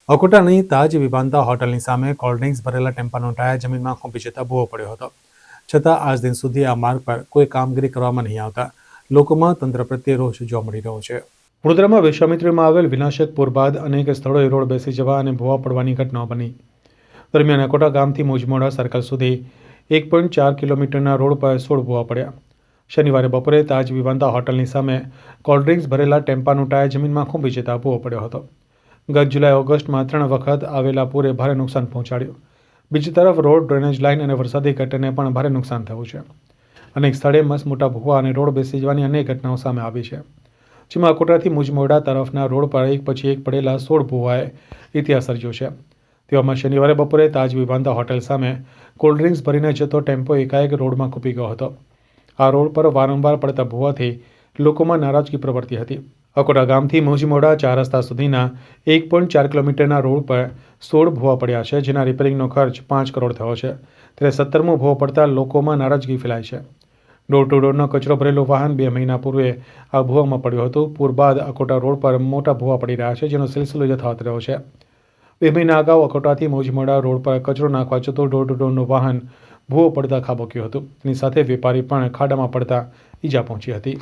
અકોટાની તાજ વિવાંતા હોટલની સામે cold drinks ભરેલા ટેમ્પાનો ટાયર જમીનમાં ખૂંપી જતા ભૂવો પડ્યો હતો. છતાં આજ દિન સુધી આ માર્ગ પર કોઈ કામગીરી કરવામાં નહીં આવતા લોકોમાં તંત્ર પ્રત્યે રોષ જોવા મળી રહ્યો છે. વડોદરામાં વિશ્વામિત્રીમાં આવેલ વિનાશક પૂર બાદ અનેક સ્થળોએ રોડ બેસી જવા અને ભૂવા પડવાની ઘટનાઓ બની. દરમિયાન અકોટા ગામથી મુજમોડા સર્કલ સુધી 1.4 કિલોમીટરના રોડ પર 16 ભૂવા પડ્યા. શનિવારે બપોરે તાજ વિવાંતા હોટલની સામે કોલ્ડ ડ્રિંક્સ ભરેલા ટેમ્પાનું ટાયર જમીનમાં ખૂંપી જતા ભૂવો પડ્યો હતો. ગત જુલાઈ-ઓગસ્ટમાં 3 વખત આવેલા પૂરે ભારે નુકસાન પહોંચાડ્યું. બીજી તરફ રોડ, ડ્રેનેજ લાઇન અને વરસાદી ગટરને પણ ભારે નુકસાન થયું છે. અનેક સ્થળે મસમોટા ભૂવા અને રોડ બેસી જવાની અનેક ઘટનાઓ સામે આવી છે. જેમાં અકોટાથી મુજમોડા તરફના રોડ પર એક પછી એક પડેલા 16 ભૂવાએ ઇતિહાસ સર્જ્યો છે. તેવામાં શનિવારે બપોરે તાજ વિવાંતા હોટેલ સામે કોલ્ડ ડ્રિંક્સ ભરીને જતો ટેમ્પો એકાએક રોડમાં ખૂંપી ગયો હતો. આ રોડ પર વારંવાર પડતા ભૂવાથી લોકોમાં નારાજગી પ્રવર્તી હતી. અકોટા ગામથી મુજમોડા 4 રસ્તા સુધીના 1.4 કિલોમીટરના રોડ પર 16 ભૂવા પડ્યા છે, જેના રિપેરિંગનો ખર્ચ 5 કરોડ થયો છે. ત્યારે 17મો ભૂવો પડતા લોકોમાં નારાજગી ફેલાઈ છે. ડોર ટુ ડોરનો કચરો ભરેલું વાહન 2 મહિના પૂર્વે આ ભૂવામાં પડ્યું હતું. પૂર બાદ અકોટા રોડ પર મોટા ભૂવા પડી રહ્યા છે, જેનો સિલસિલો યથાવત રહ્યો છે. 2 મહિના અગાઉ અકોટાથી મુજમોડા રોડ પર કચરો નાખવા જતું ડોર ટુ ડોરનું વાહન ભૂવો પડતા ખાબક્યું હતું. તેની સાથે વેપારી પણ ખાડામાં પડતા ઈજા પહોંચી હતી.